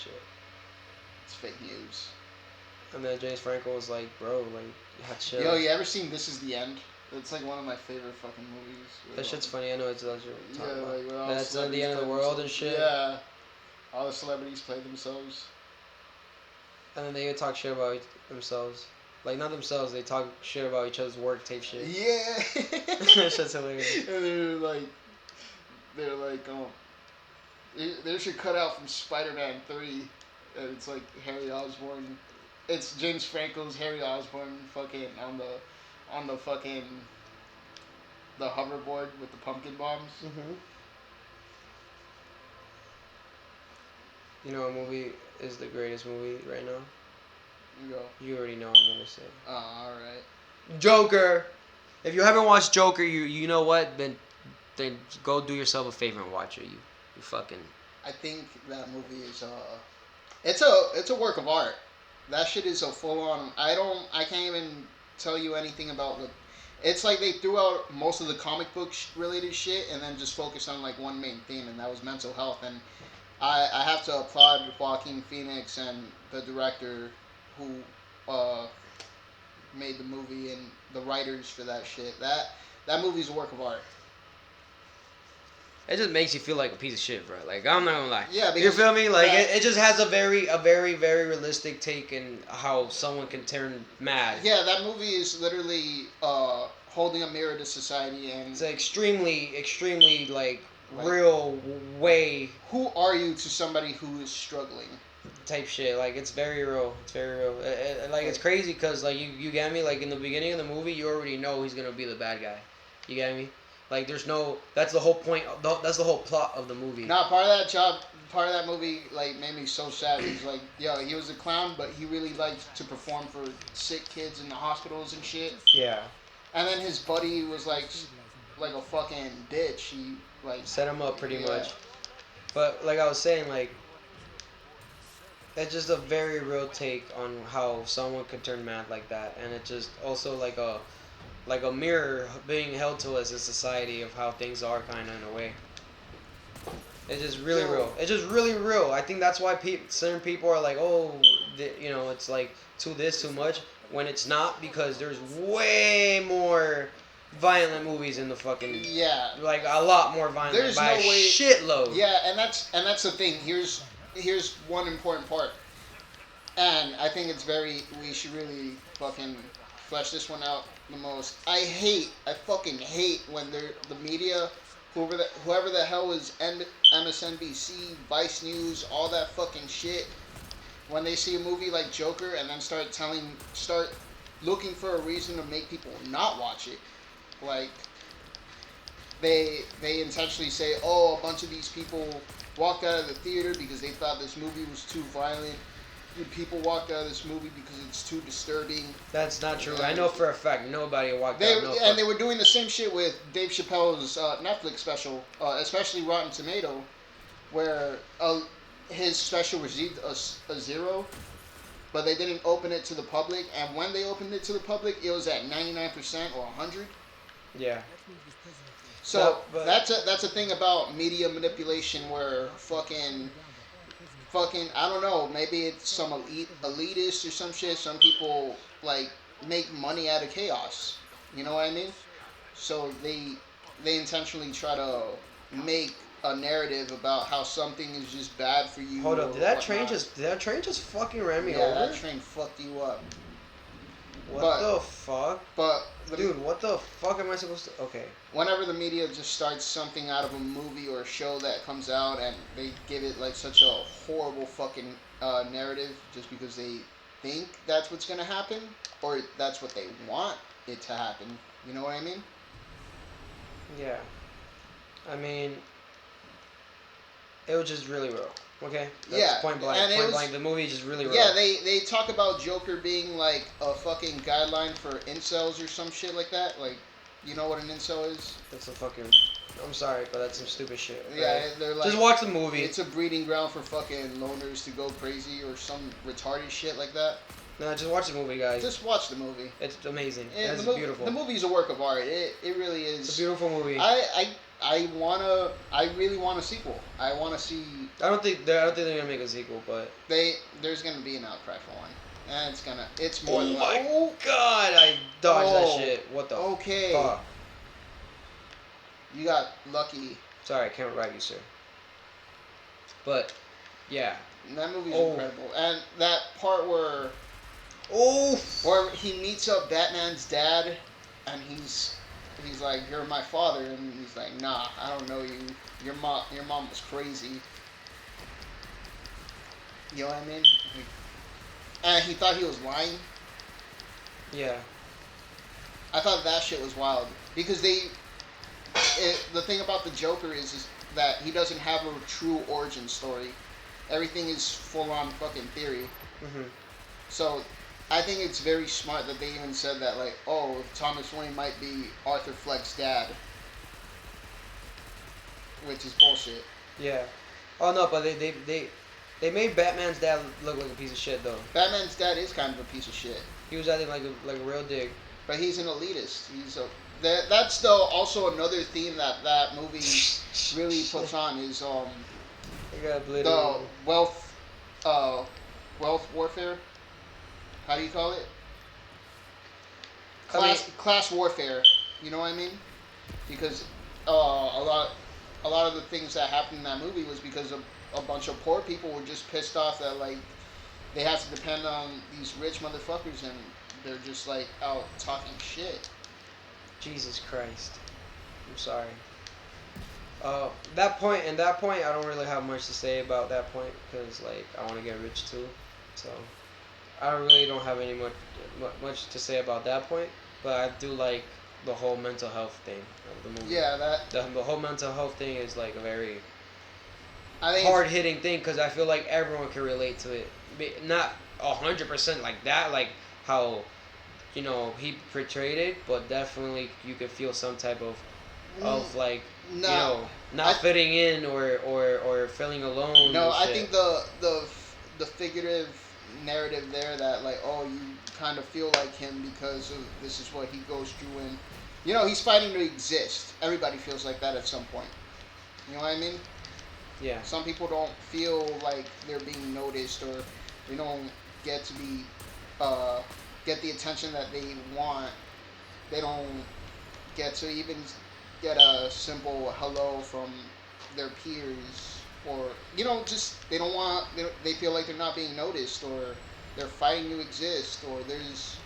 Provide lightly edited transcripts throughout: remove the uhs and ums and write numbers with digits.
shit. It's fake news. And then James Franco was like, bro, like, you have to chill. Yo, you ever seen This Is the End? It's like one of my favorite fucking movies. That shit's funny. I know it's what you're talking about. Like where all That's the end celebrities of the play world and themselves. shit. Yeah, all the celebrities play themselves. And then they would talk shit about themselves. Like, not themselves, they talk shit about each other's work tape shit. Yeah. That shit's hilarious. And they're like, they should cut out from Spider-Man 3. And it's like Harry Osborn. It's James Franco's Harry Osborn fucking on the fucking the hoverboard with the pumpkin bombs. Mm-hmm. You know what movie is the greatest movie right now? You go. You already know I'm gonna say. Oh, all right. Joker. If you haven't watched Joker, you know what? Then go do yourself a favor and watch it. You fucking. I think that movie is it's a work of art. That shit is a full on. I can't even tell you anything about the. It's like they threw out most of the comic book related shit and then just focused on like one main theme, and that was mental health. And I have to applaud Joaquin Phoenix and the director who made the movie and the writers for that shit. That movie's a work of art. It just makes you feel like a piece of shit, bro. Like, I'm not gonna lie. Yeah, because, you feel me? Like, it just has a very, very realistic take in how someone can turn mad. Yeah, that movie is literally holding a mirror to society, and it's extremely like real way. Who are you to somebody who is struggling? Type shit. Like, it's very real. It's very real. It's crazy because like you get me. Like in the beginning of the movie, you already know he's gonna be the bad guy. You get me? Like, there's no. That's the whole point. That's the whole plot of the movie. Nah, part of that movie, like, made me so sad. He's like, yo, he was a clown, but he really liked to perform for sick kids in the hospitals and shit. Yeah. And then his buddy was like a fucking bitch. He like set him up pretty much. But like I was saying, like, it's just a very real take on how someone could turn mad like that, and it just also like a mirror being held to us as society of how things are, kind of, in a way. It's just really real. It's just really real. I think that's why certain people are like, oh, it's like too much, when it's not, because there's way more violent movies in the fucking... Yeah. Like, a lot more violent. There's by no a way... shitload. Yeah, and that's the thing. Here's one important part. And I think we should really fucking flesh this one out the most. I fucking hate when the media, whoever the hell is MSNBC, Vice News, all that fucking shit, when they see a movie like Joker and then start looking for a reason to make people not watch it. Like, they intentionally say, oh, a bunch of these people walked out of the theater because they thought this movie was too violent. People walked out of this movie because it's too disturbing. That's not true. I know for a fact nobody walked out. And they were doing the same shit with Dave Chappelle's Netflix special, especially Rotten Tomato, where his special received a 0, but they didn't open it to the public. And when they opened it to the public, it was at 99% or 100. Yeah. So that's a thing about media manipulation, where fucking I don't know, maybe it's some elitist or some shit. Some people like make money out of chaos. You know what I mean? So they intentionally try to make a narrative about how something is just bad for you. Hold up, did that train just fucking ran me over? Yeah, that train fucked you up. What the fuck? Dude, what the fuck am I supposed to... Okay. Whenever the media just starts something out of a movie or a show that comes out and they give it like such a horrible fucking narrative just because they think that's what's going to happen, or that's what they want it to happen. You know what I mean? Yeah. I mean, it was just really real. Okay? That's point blank. And point blank. The movie is just really real. Yeah, they talk about Joker being like a fucking guideline for incels or some shit like that. Like, you know what an incel is? That's a fucking... I'm sorry, but that's some stupid shit. Okay? Yeah, they're like... Just watch the movie. It's a breeding ground for fucking loners to go crazy or some retarded shit like that. No, just watch the movie, guys. Just watch the movie. It's amazing. It's beautiful. The movie's a work of art. It really is. It's a beautiful movie. I I really want a sequel. I want to see I don't think they're gonna make a sequel, but there's gonna be an outcry for one, and it's more oh than my oh god, I dodged that oh shit. What the okay. fuck? You got lucky. Sorry, I can't revive you, sir. But yeah. That movie's Oh. incredible, and that part Oh. where he meets up Batman's dad, and he's like, "You're my father," and he's like, "Nah, I don't know you. Your mom was crazy." You know what I mean? And he thought he was lying. Yeah. I thought that shit was wild because the thing about the Joker is that he doesn't have a true origin story. Everything is full on fucking theory. Mhm. So I think it's very smart that they even said that, like, oh, Thomas Wayne might be Arthur Fleck's dad, which is bullshit. Yeah. Oh no, but they made Batman's dad look like a piece of shit though. Batman's dad is kind of a piece of shit, He was acting like a real dick. but he's an elitist. That's though also another theme that movie really puts on is I got the obliterated. wealth wealth warfare. How do you call it? Class warfare. You know what I mean? Because a lot of the things that happened in that movie was because of a bunch of poor people were just pissed off that like they have to depend on these rich motherfuckers and they're just like out talking shit. Jesus Christ. I'm sorry. That point, I don't really have much to say about that point because like I want to get rich too, so I really don't have any much to say about that point. But I do like the whole mental health thing of the movie. Yeah, that The whole mental health thing is like a very I think hard hitting thing because I feel like everyone can relate to it. Not 100% like that, like how he portrayed it, but definitely you could feel some type of like no. not I fitting in or feeling alone. no, And I shit. think the figurative narrative there that like oh you kind of feel like him because of this is what he goes through and he's fighting to exist. Everybody feels like that at some point. You know what I mean? Yeah. Some people don't feel like they're being noticed or they don't get to be get the attention that they want. They don't get to even get a simple hello from their peers or just they don't want they feel like they're not being noticed or they're fighting to exist or there's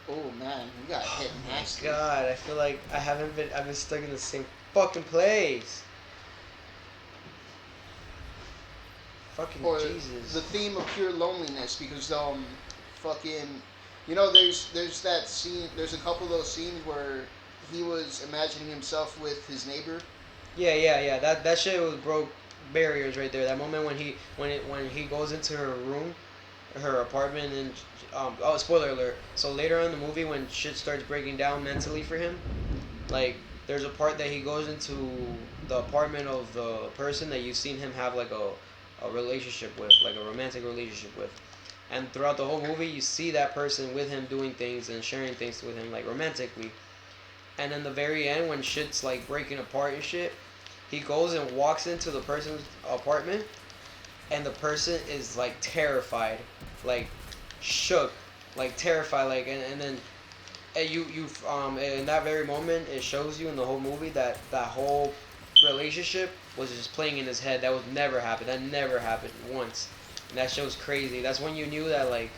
oh man you got hit Oh my nasty. god, I feel like I've been stuck in the same fucking place. Fucking Or Jesus. the theme of pure loneliness because fucking there's that scene there's a couple of those scenes where he was imagining himself with his neighbor. Yeah. That shit was broke barriers right there. That moment when he goes into her room, her apartment, and oh, spoiler alert. So later on in the movie, when shit starts breaking down mentally for him, like there's a part that he goes into the apartment of the person that you've seen him have like a relationship with, like a romantic relationship with. And throughout the whole movie, you see that person with him doing things and sharing things with him, like romantically. And in the very end, when shit's like breaking apart and shit, he goes and walks into the person's apartment, and the person is like terrified, like shook, like terrified, like and then in that very moment it shows you in the whole movie that that whole relationship was just playing in his head. That would never happen. That never happened once. And that show's crazy. That's when you knew that like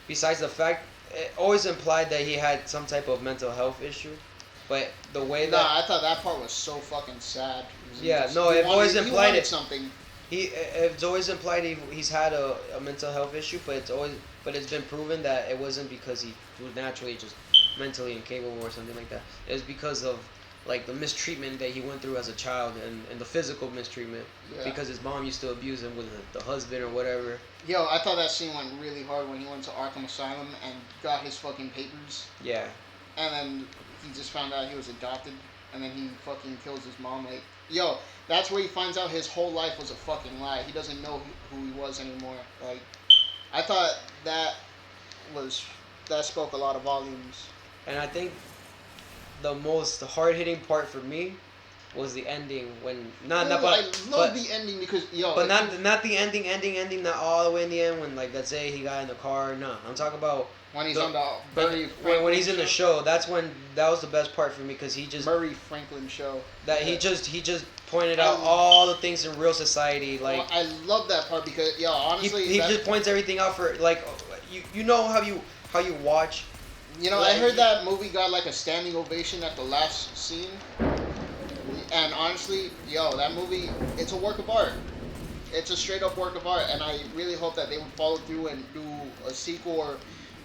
besides the fact it always implied that he had some type of mental health issue, but the way Nah, that I thought that part was so fucking sad. Yeah, no, it always he implied wanted it. something. It's always implied he's had a mental health issue, but it's been proven that it wasn't because he was naturally just mentally incapable or something like that. It was because of like the mistreatment that he went through as a child and the physical mistreatment Yeah. because his mom used to abuse him with the husband or whatever. Yo, I thought that scene went really hard when he went to Arkham Asylum and got his fucking papers, Yeah, and then he just found out he was adopted, and then he fucking kills his mom. Like, yo, that's where he finds out his whole life was a fucking lie. He doesn't know who he was anymore. Like, I thought that spoke a lot of volumes. and I think the most hard hitting part for me was the ending when not Oh, I love but the ending because yo. but if not you- not the ending, not all the way in the end when like let's say he got in the car. No, I'm talking about when he's the- on the but Murray when he's in Franklin the show. That's when that was the best part for me because he just Murray Franklin show. that Yeah. he just pointed out I- all the things in real society like. Well, I love that part because yo, honestly, He that- just points everything out for like you know how you watch. you know, I like- heard that movie got like a standing ovation at the last scene, and honestly, yo, that movie, it's a work of art. It's a straight up work of art, and I really hope that they would follow through and do a sequel or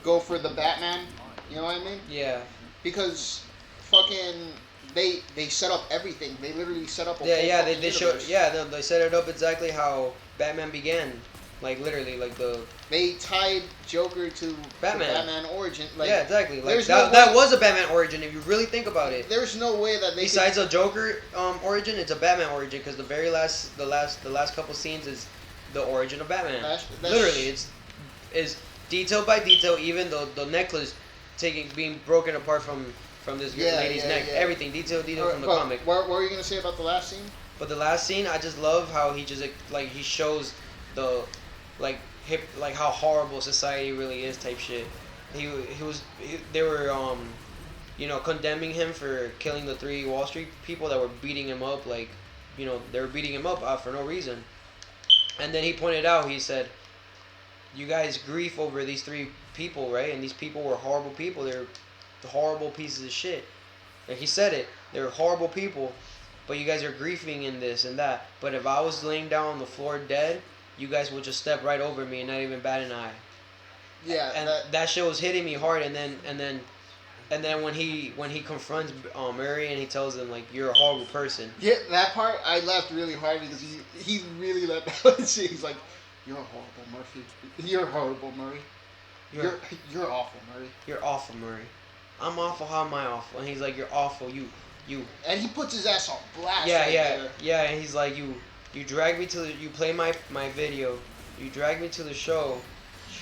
go for the Batman. You know what I mean? Yeah, Because fucking they set up everything. They literally set up a yeah, whole yeah. fucking They showed universe. they set it up exactly how Batman began, like literally like the They tied Joker to Batman. the Batman origin. Like, yeah exactly like there's that no that way- was a Batman origin if you really think about it. There's no way that they Besides a Joker origin, it's a Batman origin because the last couple scenes is the origin of Batman. That's- Literally, is detail by detail. Even the necklace being broken apart from this Yeah, lady's yeah, neck. yeah. Everything detail from the But comic. What were you gonna say about the last scene? But the last scene, I just love how he just like he shows the like like how horrible society really is type shit. They were you know condemning him for killing the 3 Wall Street people that were beating him up like you know they were beating him up for no reason. And then he pointed out he said, "You guys grief over these 3 people, right? And these people were horrible people. They're horrible pieces of shit." Like he said it. They're horrible people. But you guys are grieving in this and that. But if I was laying down on the floor dead, you guys would just step right over me and not even bat an eye. Yeah, And that shit was hitting me hard. And then when he confronts Murray and he tells him like you're a horrible person. yeah, that part I laughed really hard because he really let that shit. He's like, "You're horrible, Murphy. You're horrible, Murray. You're awful, Murray." You're awful, Murray. I'm awful. How am I awful? And he's like, you're awful. You. And he puts his ass on blast. Yeah, right yeah, there. yeah. And he's like, you drag me to you play my video. You drag me to the show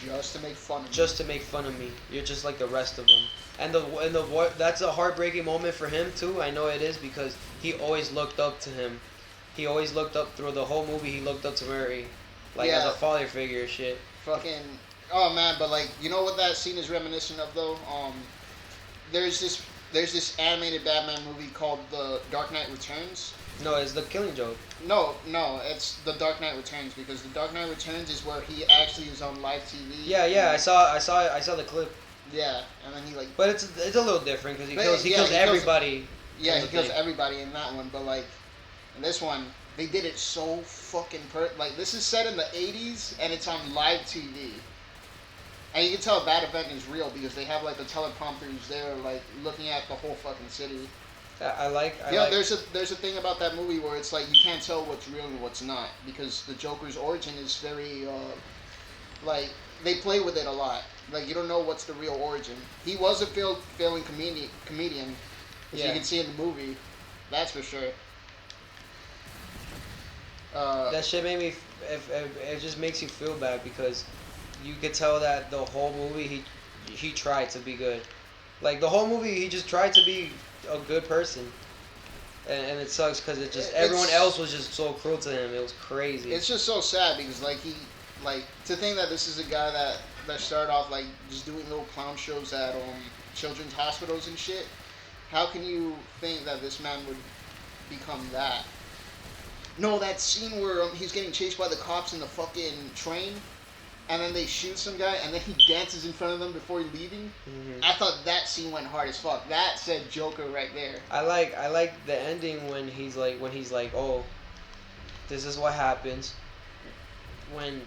Just to make fun of me. just to make fun of me. You're just like the rest of them. And the that's a heartbreaking moment for him too. I know it is because he always looked up to him. He always looked up through the whole movie. He looked up to Murray, like as Yeah. a father figure. Shit. Fucking. Oh man, but like, you know what that scene is reminiscent of though? There's this animated Batman movie called The Dark Knight Returns. No, it's the Killing Joke. No, it's The Dark Knight Returns because The Dark Knight Returns is where he actually is on live TV. Yeah, yeah. I saw the clip. Yeah, and then he like. But it's a little different because he But, kills yeah, he kills- everybody. Yeah, in he the kills thing. everybody in that one, but like, in this one, they did it so fucking like this is set in the 80s and it's on live TV. And you can tell that event is real because they have like the teleprompters there, like looking at the whole fucking city. I like. There's a thing about that movie where it's like you can't tell what's real and what's not because the Joker's origin is very like they play with it a lot. Like you don't know what's the real origin. He was a failing comedian, as you Yeah. can see in the movie. That's for sure. That shit made me. It just makes you feel bad because you could tell that the whole movie he tried to be good. Like the whole movie he just tried to be a good person. And it sucks because it just everyone else was just so cruel to him. It was crazy. It's just so sad because like to think that this is a guy that started off like just doing little clown shows at children's hospitals and shit. How can you think that this man would become that? No, that scene where he's getting chased by the cops in the fucking train, and then they shoot some guy, and then he dances in front of them before leaving. Mhm. I thought that scene went hard as fuck. That said Joker right there. I like the ending when he's like, oh, this is what happens when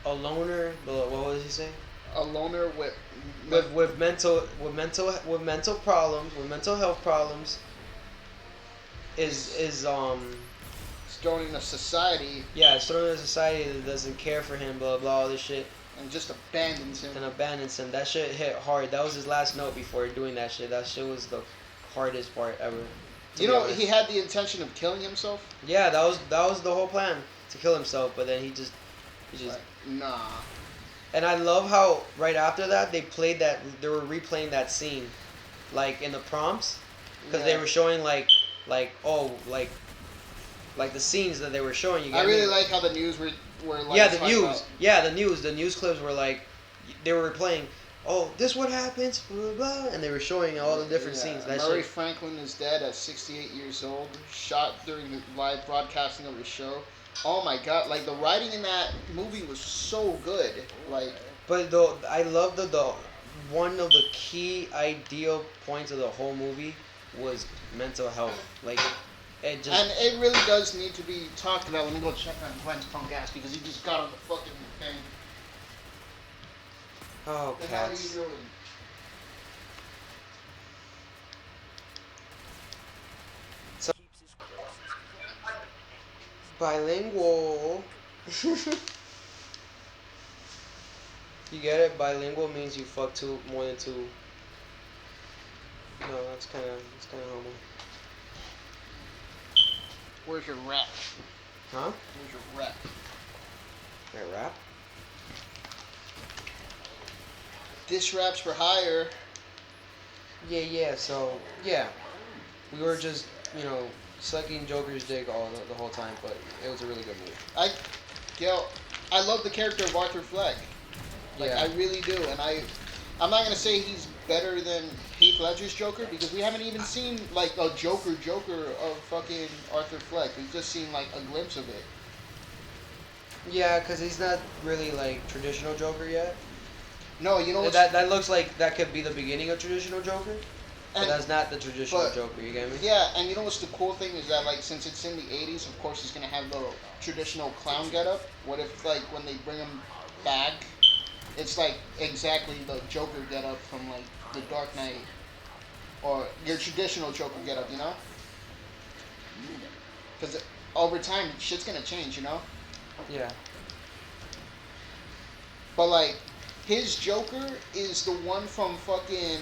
a loner. What was he saying? A loner with With mental problems, with mental health problems, is thrown in a society yeah, it's thrown in a society that doesn't care for him, blah blah all this shit, and just abandons him. and abandons him. That shit hit hard. That was his last note before doing that shit. That shit was the hardest part ever. to You be know, honest. he had the intention of killing himself. Yeah, that was the whole plan to kill himself, but then he just Like, nah. And I love how right after that they were replaying that scene, like in the prompts. because they Yeah. were showing like oh like the scenes that they were showing. You I get really me? like how the news were like Yeah, the talking news. about. Yeah, the news clips were like they were playing. Oh, this what happens, blah, blah, and they were showing all the different scenes. Yeah, That Murray shit. Franklin is dead at 68 years old. Shot during the live broadcasting of his show. Oh my god! Like the writing in that movie was so good. Like, But though I love the one of the key ideal points of the whole movie was mental health. Like it just and it really does need to be talked about. Let me go check on Glenn's punk ass because he just got on the fucking thing. oh And how are you cats. doing? So bilingual. You get it? Bilingual means you fuck two more than two. No, that's kind of homo. Where's your rap? Huh? Where's your rap? I rap. Dish raps for hire. Yeah, yeah. So yeah, we were just sucking Joker's dick the whole time, but it was a really good movie. Yo, I love the character of Arthur Fleck. Like Yeah. I really do, and I'm not gonna say he's better than Heath Ledger's Joker because we haven't even seen like a Joker of fucking Arthur Fleck. We've just seen like a glimpse of it. Yeah, cause he's not really like traditional Joker yet. No, you know what's That looks like that could be the beginning of traditional Joker, but and that's not the traditional but Joker. You get me? yeah, and you know what's the cool thing is that like since it's in the '80s, of course he's gonna have the traditional clown getup. What if like when they bring him back, it's like exactly the Joker getup from like the Dark Knight or your traditional Joker getup, you know? Because over time, shit's gonna change, you know. Yeah. But like, his Joker is the one from fucking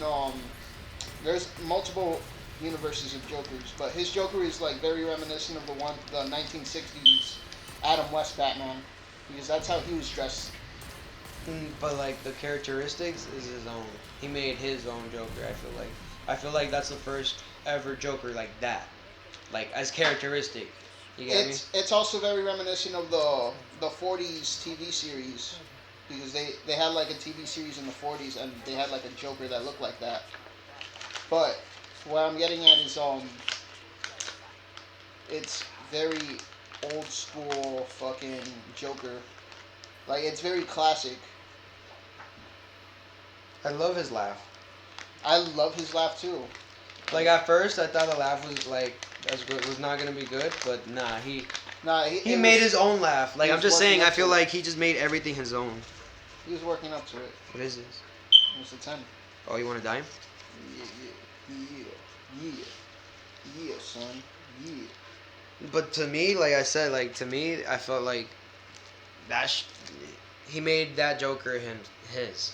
There's multiple universes of Jokers, but his Joker is like very reminiscent of the 1960s Adam West Batman, because that's how he was dressed. But like the characteristics is his own. He made his own Joker. I feel like. I feel like that's the first ever Joker like that, like as characteristic. You get me? It's also very reminiscent of the '40s TV series, because they had like a TV series in the '40s and they had like a Joker that looked like that. But what I'm getting at is it's very old school fucking Joker. Like it's very classic. I love his laugh. I love his laugh too. Like at first, I thought the laugh was like was not gonna be good, but nah, Nah, he made his own laugh. Like he I'm was just saying, working I up feel to it. like he just made everything his own. He was working up to it. What is this? It was a 10. Oh, you want to dime? Yeah, yeah, yeah, son, yeah. But to me, like I said, like to me, I felt like that. He made that Joker his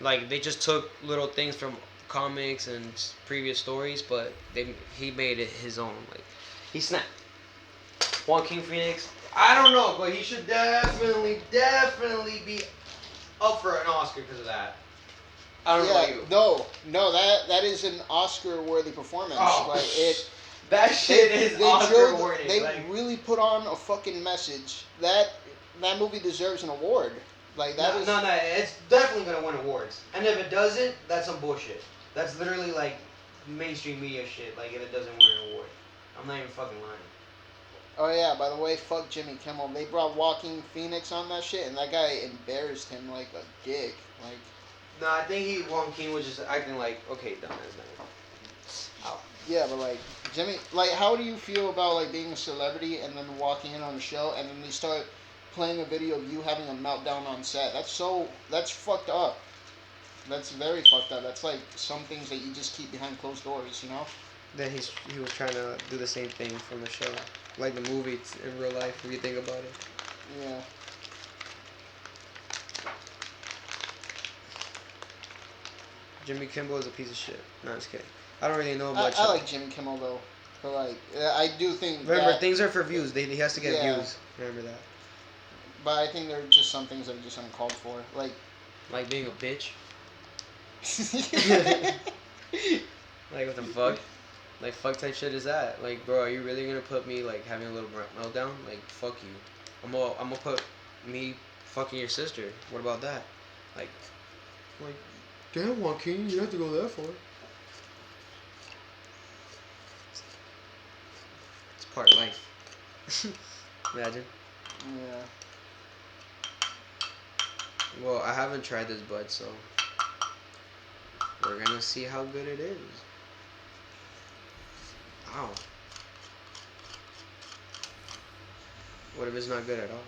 like they just took little things from comics and previous stories, but he made it his own. Like he snapped. Joaquin Phoenix. I don't know, but he should definitely be up for an Oscar because of that. I don't know about you. No, that is an Oscar-worthy performance. Oh, Like it, that shit is Oscar worthy. They Like, really put on a fucking message. That movie deserves an award. Like that is. no, it's definitely gonna win awards. And if it doesn't, that's some bullshit. That's literally like mainstream media shit. Like if it doesn't win an award, I'm not even fucking lying. Oh yeah, by the way, fuck Jimmy Kimmel. They brought Joaquin Phoenix on that shit, and that guy embarrassed him like a dick. Like. No, I think Joaquin was just acting like, okay, done, that's done. Ow. Yeah, but like Jimmy, like how do you feel about like being a celebrity and then walking in on the show and then they start playing a video of you having a meltdown on set? That's fucked up. That's very fucked up. That's like some things that you just keep behind closed doors, you know? Then he was trying to do the same thing from the show, like the movie in real life. If you think about it. Yeah. Jimmy Kimmel is a piece of shit. No, just kidding. I don't really know I, much. I like Jimmy Kimmel though, but like I do think. Remember, that, things are for views. He has to get Yeah. views. Remember that. But I think there are just some things that are just uncalled for, like. Like being a bitch. Like what the fuck? Like fuck type shit is that? Like bro, are you really gonna put me like having a little meltdown? Like fuck you. I'm gonna put me fucking your sister. What about that? Like damn Joaquin, you have to go that far. It's part of life. Imagine. Yeah. Well, I haven't tried this bud, so we're gonna see how good it is. Ow. What if it's not good at all?